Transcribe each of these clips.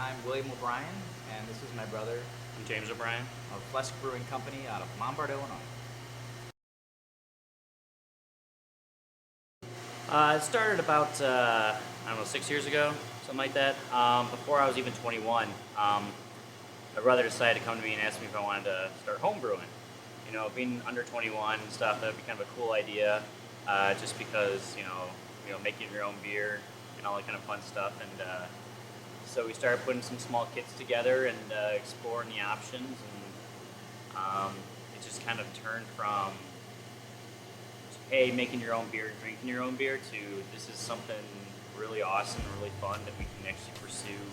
I'm William O'Brien, and this is my brother I'm James O'Brien. of Flesk Brewing Company out of Lombard, Illinois. It started about, I don't know, 6 years ago, something like that. Before I was even 21, my brother decided to come to me and ask me if I wanted to start home brewing. You know, being under 21 and stuff, that would be kind of a cool idea, just because, making your own beer and all that kind of fun stuff. And so we started putting some small kits together and exploring the options, and it just kind of turned from, hey, making your own beer, drinking your own beer, to this is something really awesome and really fun that we can actually pursue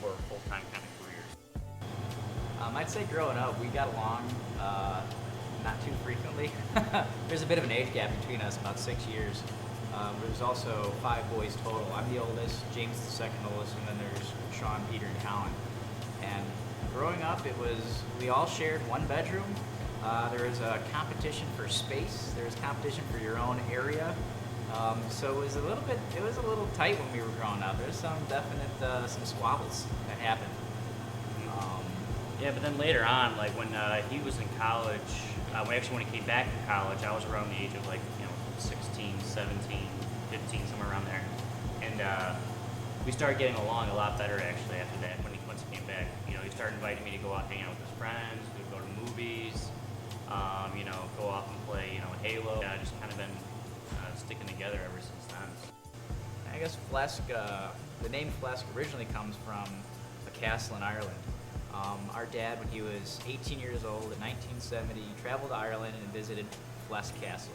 for full-time kind of careers. I'd say growing up, we got along not too frequently. There's a bit of an age gap between us, about 6 years. There's also 5 boys total. I'm the oldest, James the second oldest, and then there's Sean, Peter, and Colin. And growing up, we all shared one bedroom. There was a competition for space. There was competition for your own area. So it was a little tight when we were growing up. There's some definite, some squabbles that happened. Yeah, but then later on, like when he was in college, when he came back from college, I was around the age of 16, 17, 15, somewhere around there. And we started getting along a lot better actually after that. Once he came back, he started inviting me to go out and hang out with his friends. We'd go to movies, go off and play, Halo. Just kind of been sticking together ever since then. I guess Flesk, the name Flesk originally comes from a castle in Ireland. Our dad, when he was 18 years old in 1970, traveled to Ireland and visited Flesk Castle.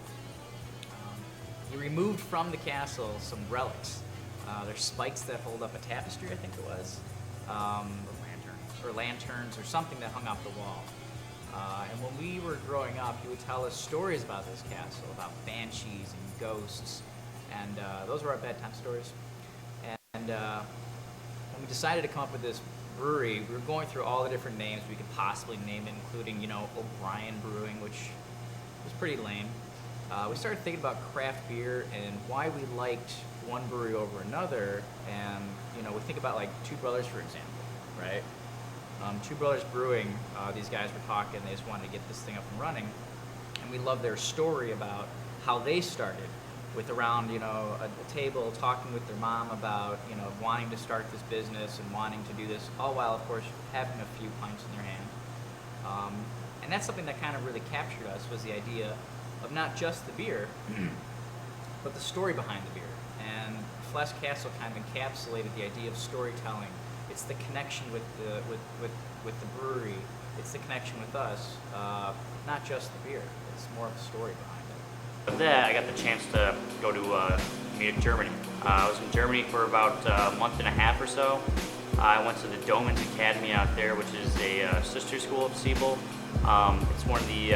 He removed from the castle some relics. There's spikes that hold up a tapestry, I think it was, or lanterns, or something that hung off the wall. And when we were growing up, he would tell us stories about this castle, about banshees and ghosts, and those were our bedtime stories. And when we decided to come up with this brewery, we were going through all the different names we could possibly name it, including, O'Brien Brewing, which was pretty lame. We started thinking about craft beer and why we liked one brewery over another, and we think about like Two Brothers, for example, right? Two Brothers Brewing, these guys were talking, they just wanted to get this thing up and running, and we love their story about how they started with around a table talking with their mom about wanting to start this business and wanting to do this, all while of course having a few pints in their hand. And that's something that kind of really captured us, was the idea of not just the beer, but the story behind the beer. And Flesk Castle kind of encapsulated the idea of storytelling. It's the connection with the brewery. It's the connection with us, not just the beer. It's more of a story behind it. With that, I got the chance to go to Munich, Germany. I was in Germany for about a month and a half or so. I went to the Domens Academy out there, which is a sister school of Siebel. It's one of the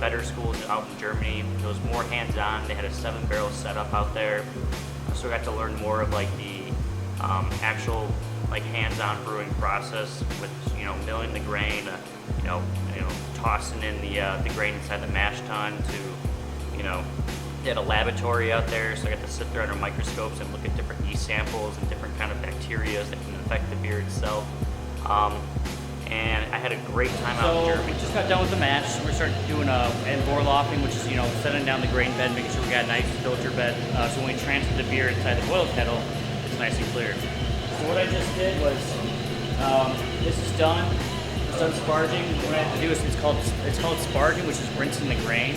better schools out in Germany. It was more hands-on. They had a 7-barrel setup out there, so I got to learn more of the actual hands-on brewing process with milling the grain, tossing in the grain inside the mash tun to they had a laboratory out there, so I got to sit there under microscopes and look at different yeast samples and different kind of bacteria that can affect the beer itself. And I had a great time out in Germany. We just got done with the mash, so we started doing Vorlaughing, which is setting down the grain bed, making sure we got a nice filter bed, so when we transfer the beer inside the boil kettle, it's nice and clear. So what I just did was, this is done. It's done sparging. What I have to do is it's called sparging, which is rinsing the grain.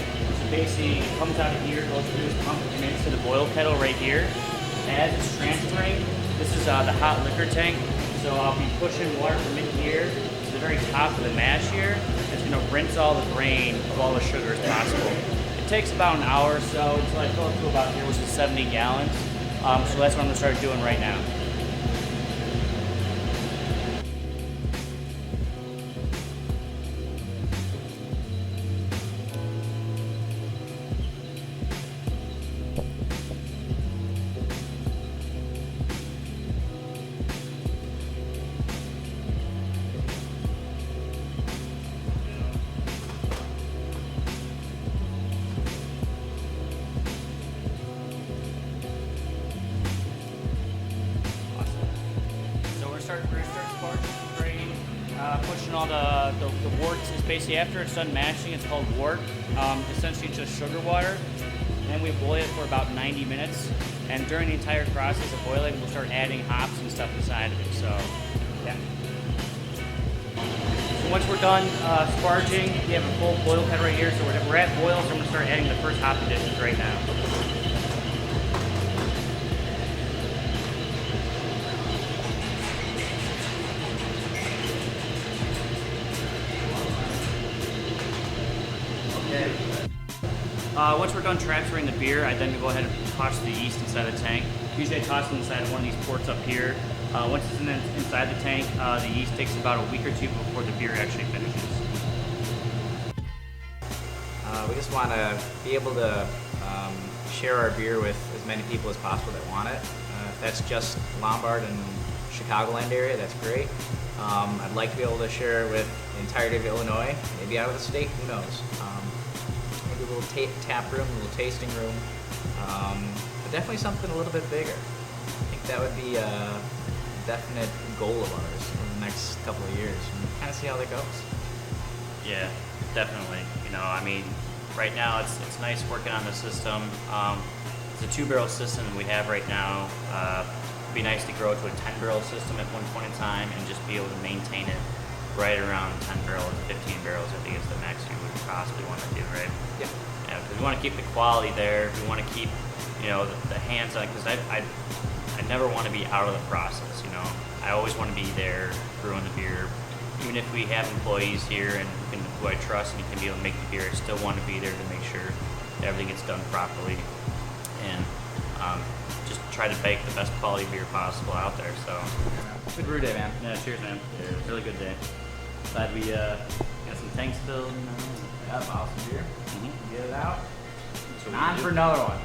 Basically, it comes out of here, goes through this pump, and into the boil kettle right here. As it's transferring, this is the hot liquor tank. So I'll be pushing water from in here to the very top of the mash here. It's going to rinse all the grain of all the sugar as possible. It takes about an hour or so until I fill it to about here, which is 70 gallons. So that's what I'm going to start doing right now. pushing all the worts. Is basically after it's done mashing, it's called wort. Essentially, it's just sugar water. And we boil it for about 90 minutes. And during the entire process of boiling, we'll start adding hops and stuff inside of it. So, yeah. So once we're done sparging, we have a full boil head right here. So we're at boil, so I'm gonna start adding the first hop additions right now. Once we're done transferring the beer, I then go ahead and toss the yeast inside the tank. Usually I toss it inside of one of these ports up here. Once it's inside the tank, the yeast takes about a week or two before the beer actually finishes. We just want to be able to share our beer with as many people as possible that want it. If that's just Lombard and Chicagoland area, that's great. I'd like to be able to share it with the entirety of Illinois, maybe out of the state, who knows. Maybe a little tap room, a little tasting room, but definitely something a little bit bigger. I think that would be a definite goal of ours in the next couple of years. And kind of see how that goes. Yeah, definitely. You know, I mean, right now it's nice working on the system. It's a 2-barrel system we have right now. It'd be nice to grow to a 10-barrel system at one point in time and just be able to maintain it right around 10 barrels, 15 barrels. I think is the max you would possibly want to do, right? Yeah. Yeah, because we want to keep the quality there. We want to keep, you know, the hands-on. Because I never want to be out of the process. You know, I always want to be there brewing the beer. Even if we have employees here and who I trust and can be able to make the beer, I still want to be there to make sure that everything gets done properly and just try to bake the best quality beer possible out there. So, Good brew day, man. yeah, cheers, man. Really good day. Glad we got some tanks filled. Yeah, awesome beer. Mm-hmm. Get it out. So On for another one.